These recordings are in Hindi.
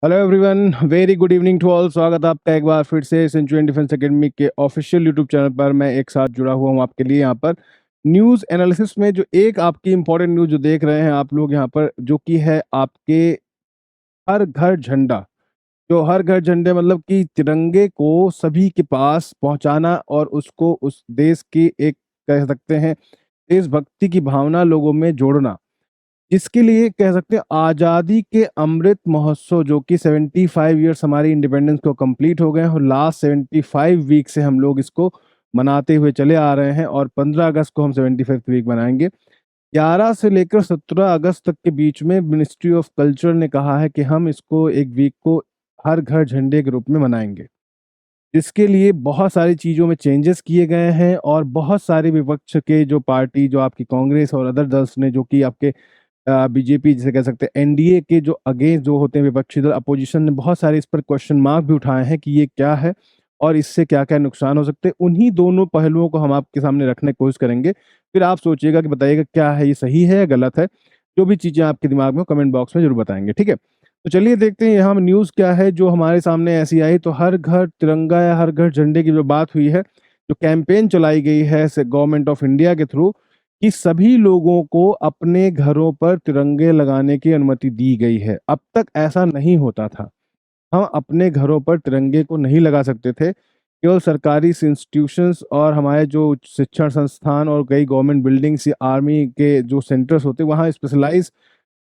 Hello everyone, very good evening to all. स्वागत है आपका एक बार फिर से सेंचुरियन डिफेंस एकेडमी के ऑफिशियल यूट्यूब चैनल पर। मैं एक साथ जुड़ा हुआ हूं आपके लिए यहाँ पर न्यूज़ एनालिसिस में। जो एक आपकी इंपॉर्टेंट न्यूज़ जो देख रहे हैं आप लोग यहाँ पर, जो कि है आपके हर घर झंडा। जो हर घर झंडे मतलब कि तिरंगे को सभी के पास पहुंचाना और उसको उस देश की एक, कह सकते हैं, देशभक्ति की भावना लोगों में जोड़ना। इसके लिए कह सकते हैं आज़ादी के अमृत महोत्सव, जो कि 75 ईयर्स हमारी इंडिपेंडेंस को कंप्लीट हो गए हैं और लास्ट 75 वीक से हम लोग इसको मनाते हुए चले आ रहे हैं और 15 अगस्त को हम 75th वीक मनाएंगे। 11 से लेकर 17 अगस्त तक के बीच में मिनिस्ट्री ऑफ कल्चर ने कहा है कि हम इसको एक वीक को हर घर झंडे के रूप में मनाएंगे। इसके लिए बहुत सारी चीज़ों में चेंजेस किए गए हैं और बहुत सारे विपक्ष के जो पार्टी, जो आपकी कांग्रेस और अदर दल्स ने, जो कि आपके बीजेपी जिसे कह सकते हैं एनडीए के जो अगेंस्ट जो होते हैं विपक्षी दल, अपोजिशन ने बहुत सारे इस पर क्वेश्चन मार्क भी उठाए हैं कि ये क्या है और इससे क्या क्या नुकसान हो सकते हैं। उन्हीं दोनों पहलुओं को हम आपके सामने रखने की कोशिश करेंगे। फिर आप सोचिएगा कि बताइएगा क्या है, ये सही है या गलत है। जो भी चीज़ें आपके दिमाग में कमेंट बॉक्स में जरूर बताएंगे, ठीक है। तो चलिए देखते हैं यहाँ न्यूज़ क्या है जो हमारे सामने ऐसी आई। तो हर घर तिरंगा या हर घर झंडे की जो बात हुई है, जो कैंपेन चलाई गई है गवर्नमेंट ऑफ इंडिया के थ्रू, कि सभी लोगों को अपने घरों पर तिरंगे लगाने की अनुमति दी गई है। अब तक ऐसा नहीं होता था। हम अपने घरों पर तिरंगे को नहीं लगा सकते थे। केवल सरकारी इंस्टीट्यूशंस और हमारे जो शिक्षण संस्थान और कई गवर्नमेंट बिल्डिंग्स या आर्मी के जो सेंटर्स होते, वहाँ स्पेशलाइज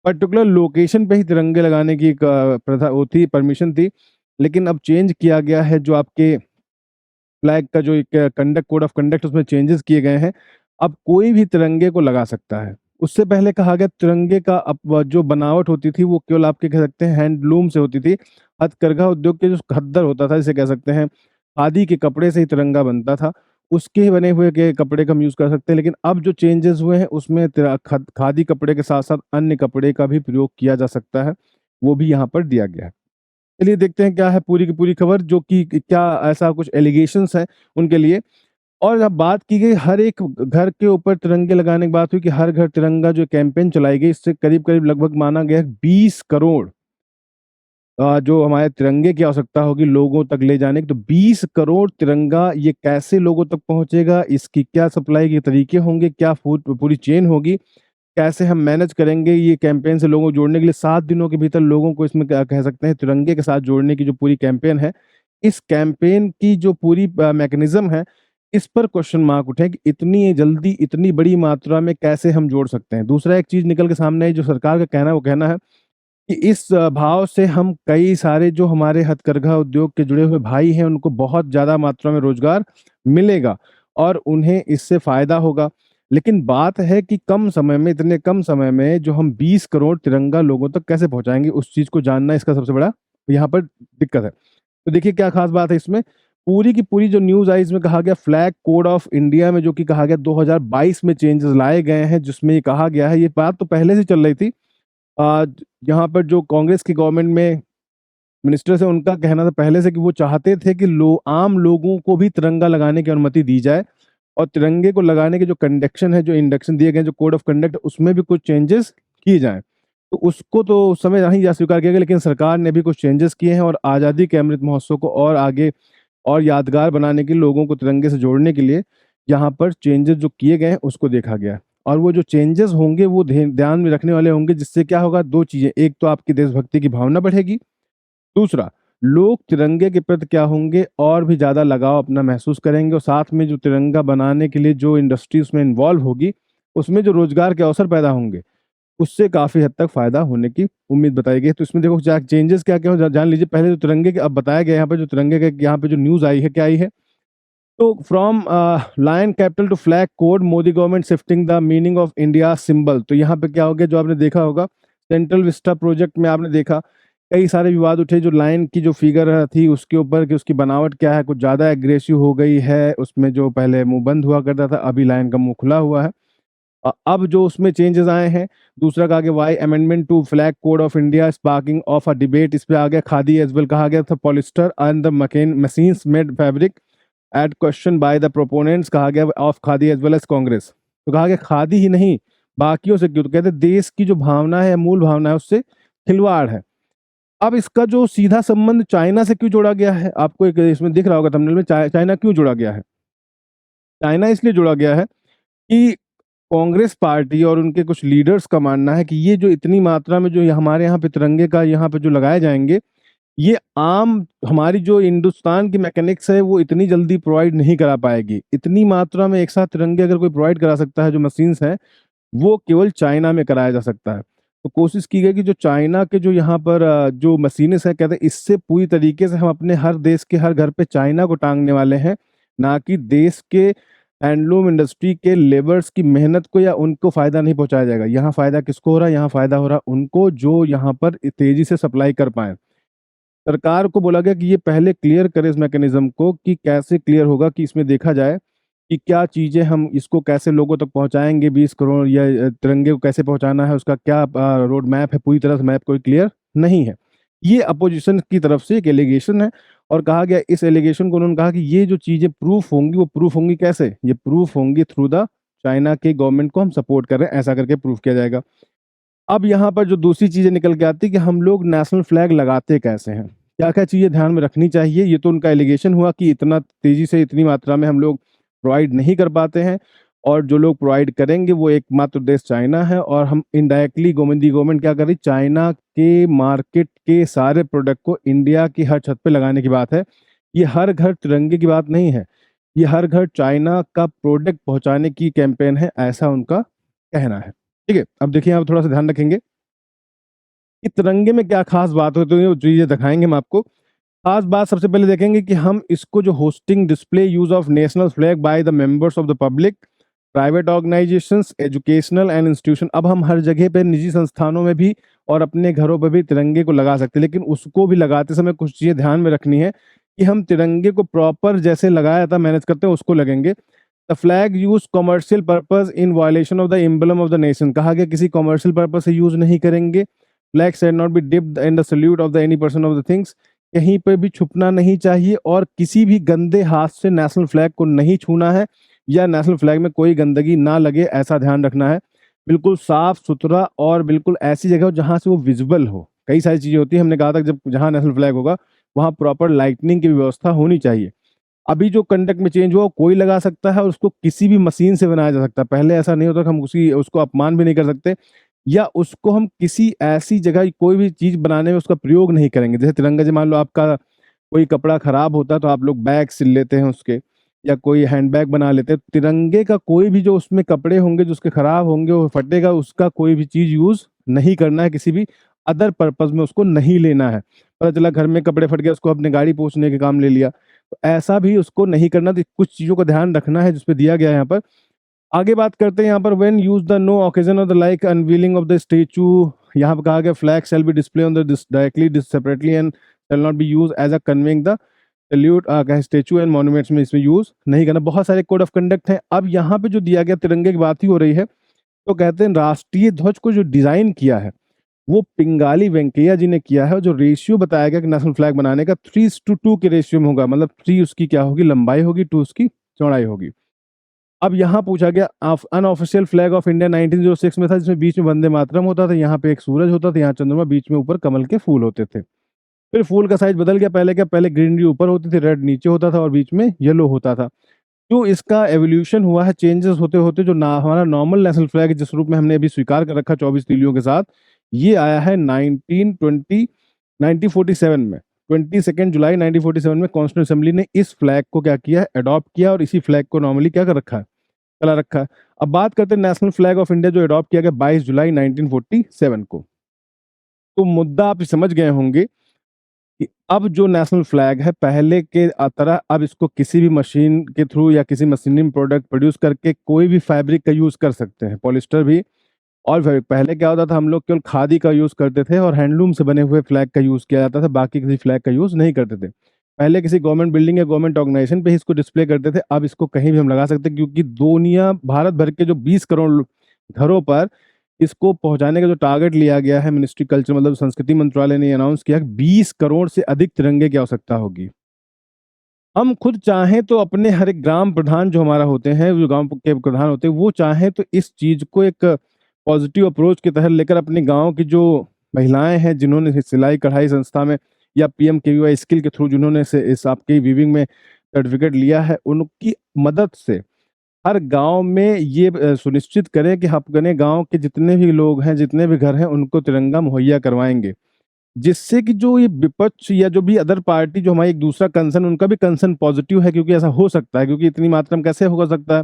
पर्टिकुलर लोकेशन पे ही तिरंगे लगाने की एक प्रथा होती, परमिशन थी। लेकिन अब चेंज किया गया है। जो आपके फ्लैग का जो एक कंडक्ट, कोड ऑफ कंडक्ट, उसमें चेंजेस किए गए हैं। अब कोई भी तिरंगे को लगा सकता है। उससे पहले कहा गया तिरंगे का जो बनावट होती थी वो केवल आपके कह सकते हैं हैंडलूम से होती थी। हथकरघा उद्योग के जो खद्दर होता था, जिसे कह सकते हैं खादी के कपड़े से ही तिरंगा बनता था, उसके ही बने हुए के कपड़े का हम यूज कर सकते हैं। लेकिन अब जो चेंजेस हुए हैं उसमें खादी कपड़े के साथ साथ अन्य कपड़े का भी प्रयोग किया जा सकता है, वो भी यहाँ पर दिया गया है। चलिए देखते हैं क्या है पूरी की पूरी खबर, जो कि क्या ऐसा कुछ एलिगेशंस हैं उनके लिए। और जब बात की गई हर एक घर के ऊपर तिरंगे लगाने की बात हुई कि हर घर तिरंगा जो कैंपेन चलाई गई, इससे करीब करीब लगभग माना गया 20 करोड़ जो हमारे तिरंगे की आवश्यकता होगी लोगों तक ले जाने की। तो 20 करोड़ तिरंगा ये कैसे लोगों तक पहुंचेगा, इसकी क्या सप्लाई के तरीके होंगे, क्या पूरी चेन होगी, कैसे हम मैनेज करेंगे ये कैंपेन से लोगों को जोड़ने के लिए। 7 दिनों के भीतर लोगों को इसमें क्या कह सकते हैं तिरंगे के साथ जोड़ने की जो पूरी कैंपेन है, इस कैंपेन की जो पूरी मैकेनिज्म है, इस पर क्वेश्चन मार्क उठे कि इतनी जल्दी इतनी बड़ी मात्रा में कैसे हम जोड़ सकते हैं। दूसरा एक चीज निकल के सामने आई, जो सरकार का कहना है, वो कहना है कि इस भाव से हम कई सारे जो हमारे हथकरघा उद्योग के जुड़े हुए भाई हैं उनको बहुत ज़्यादा मात्रा में रोजगार मिलेगा और उन्हें इससे फायदा होगा। लेकिन बात है कि कम समय में, इतने कम समय में जो हम 20 करोड़ तिरंगा लोगों तक कैसे पहुंचाएंगे, उस चीज को जानना इसका सबसे बड़ा यहाँ पर दिक्कत है। तो देखिए क्या खास बात है इसमें। पूरी की पूरी जो न्यूज आई, इसमें कहा गया फ्लैग कोड ऑफ इंडिया में, जो कि कहा गया 2022 में चेंजेस लाए गए हैं, जिसमें ये कहा गया है, ये बात तो पहले से चल रही थी। आज यहाँ पर जो कांग्रेस की गवर्नमेंट में मिनिस्टर्स है, उनका कहना था पहले से कि वो चाहते थे कि आम लोगों को भी तिरंगा लगाने की अनुमति दी जाए और तिरंगे को लगाने के जो कंडक्शन है, जो इंडक्शन दिए गए हैं, जो कोड ऑफ कंडक्ट, उसमें भी कुछ चेंजेस किए जाएं। तो उसको तो उस समय नहीं जा स्वीकार किया गया, लेकिन सरकार ने भी कुछ चेंजेस किए हैं और आज़ादी के अमृत महोत्सव को और आगे और यादगार बनाने के लिए, लोगों को तिरंगे से जोड़ने के लिए यहाँ पर चेंजेस जो किए गए हैं उसको देखा गया है। और वो जो चेंजेस होंगे वो ध्यान में रखने वाले होंगे, जिससे क्या होगा, दो चीजें। एक तो आपकी देशभक्ति की भावना बढ़ेगी, दूसरा लोग तिरंगे के प्रति क्या होंगे, और भी ज्यादा लगाव अपना महसूस करेंगे। और साथ में जो तिरंगा बनाने के लिए जो इंडस्ट्री उसमें इन्वॉल्व होगी, उसमें जो रोजगार के अवसर पैदा होंगे, उससे काफी हद तक फायदा होने की उम्मीद बताई गई है। तो इसमें देखो चेंजेस क्या क्या हो जान लीजिए। पहले जो तिरंगे के अब बताया गया यहाँ पे, जो तिरंगे के यहाँ पे जो न्यूज आई है, क्या आई है, तो from lion capital to flag code, Modi government shifting the meaning of India symbol. तो यहाँ पे क्या हो गया, जो आपने देखा होगा सेंट्रल विस्टा प्रोजेक्ट में आपने देखा कई सारे विवाद उठे, जो लाइन की जो फिगर थी उसके ऊपर, कि उसकी बनावट क्या है, कुछ ज्यादा एग्रेसिव हो गई है। उसमें जो पहले मुंह बंद हुआ करता था, अभी लाइन का मुंह खुला हुआ है। अब जो उसमें चेंजेस आए हैं, दूसरा कहा गया why amendment to flag code of India sparking off a debate. इस पे आ गया खादी एज वेल, कहा गया था polyester and the machines made fabric at question by the proponents, कहा गया of khadi as well as Congress. तो कहा गया खादी ही नहीं, बाकियों से क्यों, तो कहते देश की जो भावना है, मूल भावना है, उससे खिलवाड़ है। अब इसका जो सीधा संबंध चाइना से क्यों जोड़ा गया है? आपको एक इसमें दिख रहा होगा थंबनेल में चाइना क्यों जोड़ा गया है? चाइना इसलिए जोड़ा गया है कि कांग्रेस पार्टी और उनके कुछ लीडर्स का मानना है कि ये जो इतनी मात्रा में जो ये हमारे यहाँ पे तिरंगे का यहाँ पे जो लगाए जाएँगे, ये आम हमारी जो हिंदुस्तान की मैकेनिक्स है वो इतनी जल्दी प्रोवाइड नहीं करा पाएगी। इतनी मात्रा में एक साथ तिरंगे अगर कोई प्रोवाइड करा सकता है जो मशीन्स हैं, वो केवल चाइना में कराया जा सकता है। तो कोशिश की गई कि जो चाइना के जो यहाँ पर जो मशीनिस्ट हैं कहते हैं इससे पूरी तरीके से हम अपने हर देश के हर घर पे चाइना को टाँगने वाले हैं, ना कि देश के हैंडलूम इंडस्ट्री के लेबर्स की मेहनत को या उनको फ़ायदा नहीं पहुँचाया जाएगा। यहाँ फ़ायदा किसको हो रहा है? यहाँ फ़ायदा हो रहा है उनको जो यहाँ पर तेज़ी से सप्लाई कर पाएँ। सरकार को बोला गया कि ये पहले क्लियर करे इस मैकेनिज्म को कि कैसे क्लियर होगा कि इसमें देखा जाए कि क्या चीज़ें हम इसको कैसे लोगों तक पहुँचाएँगे 20 करोड़ या तिरंगे को कैसे पहुँचाना है, उसका क्या रोड मैप है, पूरी तरह से मैप कोई क्लियर नहीं है। ये अपोज़िशन की तरफ से एक एलिगेशन है और कहा गया इस एलिगेशन को उन्होंने कहा कि ये जो चीज़ें प्रूफ़ होंगी, वो प्रूफ़ होंगी कैसे? ये प्रूफ़ होंगी थ्रू द चाइना के गवर्नमेंट को हम सपोर्ट कर रहे हैं, ऐसा करके प्रूफ़ किया जाएगा। अब यहाँ पर जो दूसरी चीज़ें निकल के आती है कि हम लोग नेशनल फ्लैग लगाते कैसे हैं? क्या-क्या चीज़ें ध्यान में रखनी चाहिए? ये तो उनका एलिगेशन हुआ कि इतना तेज़ी से इतनी मात्रा में हम लोग प्रोवाइड नहीं कर पाते हैं और जो लोग प्रोवाइड करेंगे वो एकमात्र देश चाइना है और हम इनडायरेक्टली गवर्नमेंट क्या कर रही है चाइना के मार्केट के सारे प्रोडक्ट को इंडिया की हर छत पे लगाने की बात है। ये हर घर तिरंगे की बात नहीं है। ये हर घर चाइना का प्रोडक्ट पहुँचाने की कैंपेन है, ऐसा उनका कहना है। ठीक है? अब देखिए आप थोड़ा-सा ध्यान रखेंगे कि तिरंगे में क्या ख़ास बात होती है, वो चीज़ें दिखाएँगे हम आपको। ख़ास बात सबसे पहले देखेंगे कि हम इसको जो hosting display use of national flag by the members of the public, private organisations, educational and institution अब हम हर जगह पे निजी संस्थानों में भी और अपने घरों पे भी तिरंगे को लगा सकते हैं। लेकिन उसको भी लगाते समय कुछ चीज़ें ध्यान में रखनी है कि हम तिरंगे को प्रॉपर जैसे लगाया जाता है मैनेज करते हैं उसको लगेंगे। The flag use commercial purpose in violation of the emblem of the nation कहा गया किसी कमर्शियल पर्पज़ से यूज़ नहीं करेंगे। Flag should not be dipped in the salute of the any person of the things कहीं पे भी छुपना नहीं चाहिए और किसी भी गंदे हाथ से नेशनल फ्लैग को नहीं छूना है या नेशनल फ्लैग में कोई गंदगी ना लगे ऐसा ध्यान रखना है। बिल्कुल साफ-सुथरा और बिल्कुल ऐसी जगह हो जहाँ से वो विज़िबल हो। कई सारी चीज़ें होती हैं हमने कहा था जब जहाँ नेशनल फ्लैग होगा वहाँ प्रॉपर लाइटनिंग की व्यवस्था होनी चाहिए। अभी जो कंडक्ट में चेंज हुआ वो कोई लगा सकता है और उसको किसी भी मशीन से बनाया जा सकता है। पहले ऐसा नहीं होता कि हम उसको अपमान भी नहीं कर सकते या उसको हम किसी ऐसी जगह कोई भी चीज़ बनाने में उसका प्रयोग नहीं करेंगे। जैसे तिरंगा जी मान लो आपका कोई कपड़ा खराब होता है तो आप लोग बैग सिल लेते हैं उसके या कोई हैंडबैग बना लेते हैं। तिरंगे का कोई भी जो उसमें कपड़े होंगे जो उसके खराब होंगे वो फटेगा उसका कोई भी चीज़ यूज़ नहीं करना है, किसी भी अदर पर्पज़ में उसको नहीं लेना है। पता चला घर में कपड़े फट गए उसको अपने गाड़ी पोंछने के काम ले लिया। तो ऐसा भी उसको नहीं करना तो कुछ चीज़ों का ध्यान रखना है जिसपे दिया गया है यहाँ पर। आगे बात करते हैं यहाँ पर when use the no occasion of the like unveiling of the statue यहाँ पे कहा गया flag shall be display on the directly separately and shall not be used as a conveying the salute statue and monuments में इसमें यूज़ नहीं करना। बहुत सारे कोड ऑफ कंडक्ट हैं। अब यहाँ पे जो दिया गया तिरंगे की बात ही हो रही है, तो कहते हैं राष्ट्रीय ध्वज को जो डिज़ाइन किया है, वो पिंगाली वेंकैया जी ने किया है। जो रेशियो बताया गया कि नेशनल फ्लैग बनाने का 3:2 के रेशियो में होगा। मतलब 3 उसकी क्या होगी लंबाई होगी, 2 उसकी चौड़ाई होगी। अब यहाँ पूछा गया अनऑफिशियल फ्लैग ऑफ इंडिया 1906 में था जिसमें बीच में वंदे मातरम होता था, यहाँ पे एक सूरज होता था, यहाँ चंद्रमा, बीच में ऊपर कमल के फूल होते थे। फिर फूल का साइज बदल गया, पहले क्या पहले ग्रीनरी ऊपर होती थी, रेड नीचे होता था और बीच में येलो होता था। जो इसका एवोल्यूशन हुआ है चेंजेस होते-होते जो ना हमारा नॉर्मल नेशनल फ्लैग जिस रूप में हमने अभी स्वीकार कर रखा 24 तीलियों के साथ, ये आया है 1947 में। 22 जुलाई 1947 में कॉन्स्टिट्यूशन असेंबली ने इस फ्लैग को क्या किया है अडॉप्ट किया और इसी फ्लैग को नॉर्मली क्या कर रखा है चला रखा है। अब बात करते हैं नेशनल फ्लैग ऑफ इंडिया जो अडॉप्ट किया गया 22 जुलाई 1947 को। तो मुद्दा आप समझ गए होंगे कि अब जो नेशनल फ्लैग है पहले के तरह अब इसको किसी भी मशीन के थ्रू या किसी मशीनिंग प्रोडक्ट प्रोड्यूस करके कोई भी फैब्रिक का यूज़ कर सकते हैं, पॉलिस्टर भी और फैब्रिक। पहले क्या होता था हम लोग केवल खादी का यूज़ करते थे और हैंडलूम से बने हुए फ्लैग का यूज़ किया जाता था, बाकी किसी फ्लैग का यूज़ नहीं करते थे। पहले किसी गवर्नमेंट बिल्डिंग या गवर्नमेंट ऑर्गेनाइजेशन पे ही इसको डिस्प्ले करते थे, अब इसको कहीं भी हम लगा सकते हैं क्योंकि दुनिया भारत भर के जो 20 करोड़ घरों पर इसको पहुँचाने का जो टारगेट लिया गया है मिनिस्ट्री कल्चर मतलब संस्कृति मंत्रालय ने अनाउंस किया कि 20 करोड़ से अधिक तिरंगे की आवश्यकता होगी। हम खुद चाहें तो अपने हर एक ग्राम प्रधान जो हमारा होते हैं, जो गाँव के प्रधान होते हैं, वो चाहें तो इस चीज़ को एक पॉजिटिव अप्रोच के तहत लेकर अपने गाँव की जो महिलाएँ हैं जिन्होंने सिलाई-कढ़ाई संस्था में या पीएमकेवीवाई स्किल के थ्रू जिन्होंने से इस आपकी वीविंग में सर्टिफ़िकेट लिया है, उनकी मदद से हर गाँव में ये सुनिश्चित करें कि अपने गाँव के जितने भी लोग हैं, जितने भी घर हैं, उनको तिरंगा मुहैया करवाएँगे। जिससे कि जो ये विपक्ष या जो भी अदर पार्टी जो हमारी एक दूसरा कंसर्न उनका भी कंसर्न पॉज़िटिव है क्योंकि ऐसा हो सकता है क्योंकि इतनी मात्रा में कैसे हो सकता है?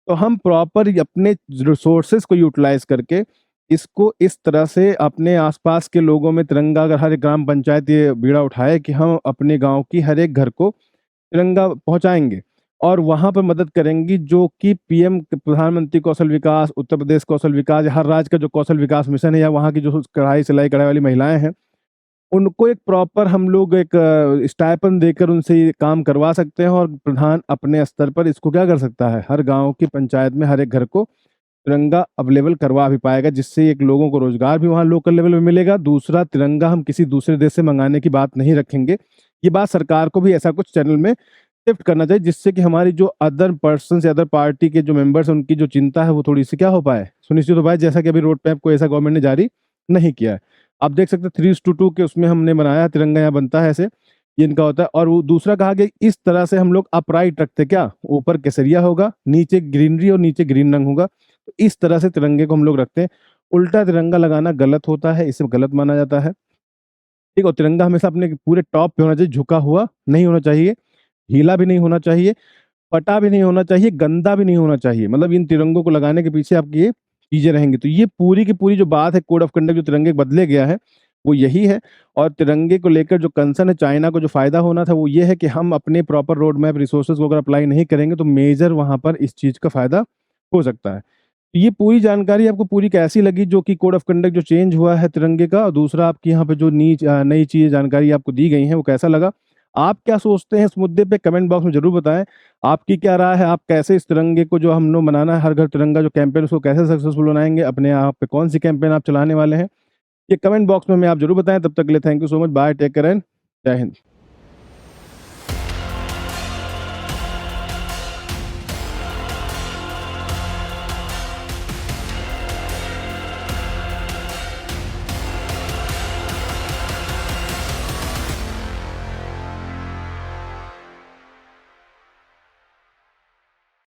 तो हम प्रॉपर अपने रिसोर्सेज़ को यूटिलाइज़ करके इसको इस तरह से अपने आस-पास के लोगों में तिरंगा अगर हर एक ग्राम पंचायत ये बीड़ा उठाए कि हम अपने गाँव की हर एक घर को तिरंगा पहुँचाएँगे और वहाँ पर मदद करेंगी जो कि पीएम प्रधानमंत्री कौशल विकास, उत्तर प्रदेश कौशल विकास या हर राज्य का जो कौशल विकास मिशन है या वहाँ की जो कढ़ाई सिलाई-कढ़ाई वाली महिलाएँ हैं, उनको एक प्रॉपर हम लोग एक स्टाइपेंड देकर उनसे ये काम करवा सकते हैं और प्रधान अपने स्तर पर इसको क्या कर सकता है, हर गाँव की पंचायत में हर एक घर को तिरंगा अवेलेबल करवा भी पाएगा, जिससे एक लोगों को रोज़गार भी वहाँ लोकल लेवल पे मिलेगा। दूसरा तिरंगा हम किसी दूसरे देश से मँगाने की बात नहीं रखेंगे। ये बात सरकार को भी ऐसा कुछ चैनल में शिफ्ट करना चाहिए, जिससे कि हमारी जो अदर पर्सन्स या अदर पार्टी के जो मेंबर्स हैं, उनकी जो चिंता है, वो थोड़ी-सी क्या हो पाए, सुनिश्चित हो पाए, जैसा कि अभी रोड मैप कोई ऐसा गवर्नमेंट ने जारी नहीं किया है। आप देख सकते हैं 3:2 के उसमें हमने बनाया है, तिरंगा यहाँ बनता है ऐसे, ये इनका होता है और वो दूसरा कहा कि इस तरह से हम लोग अपराइट रखते क्या, ऊपर केसरिया होगा, नीचे ग्रीनरी और नीचे ग्रीन रंग होगा। तो इस तरह से तिरंगे को हम लोग रखते हैं। उल्टा तिरंगा लगाना गलत होता है, इसे गलत माना जाता है। ठीक है? और तिरंगा हमेशा अपने पूरे टॉप पे होना चाहिए, झुका हुआ नहीं होना चाहिए, ढीला भी नहीं होना चाहिए, फटा भी नहीं होना चाहिए, गंदा भी नहीं होना चाहिए। मतलब इन तिरंगों को लगाने के पीछे आपकी ये चीज़ें रहेंगी। तो ये पूरी की पूरी जो बात है कोड ऑफ कंडक्ट जो तिरंगे बदले गया है, वो यही है और तिरंगे को लेकर जो कंसर्न है चाइना को जो फ़ायदा होना था वो ये है कि हम अपने प्रॉपर रोड मैप रिसोर्सेज़ को अगर अप्लाई नहीं करेंगे तो मेजर वहाँ पर इस चीज़ का फ़ायदा हो सकता है। ये पूरी जानकारी आपको पूरी कैसी लगी जो कि कोड ऑफ कंडक्ट जो चेंज हुआ है तिरंगे का और दूसरा आपकी यहाँ पे जो नई चीज़ें जानकारी आपको दी गई हैं वो कैसा लगा? आप क्या सोचते हैं इस मुद्दे पे कमेंट बॉक्स में ज़रूर बताएँ। आपकी क्या राय है? आप कैसे इस तिरंगे को जो हम लोग मनाना है हर घर तिरंगा जो कैंपेन उसको कैसे सक्सेसफुल बनाएँगे? अपने आप पे कौन-सी कैंपेन आप चलाने वाले हैं? ये कमेंट बॉक्स में हमें आप ज़रूर बताएँ। तब तक के लिए thank you so much. Bye, take care and Jai Hind.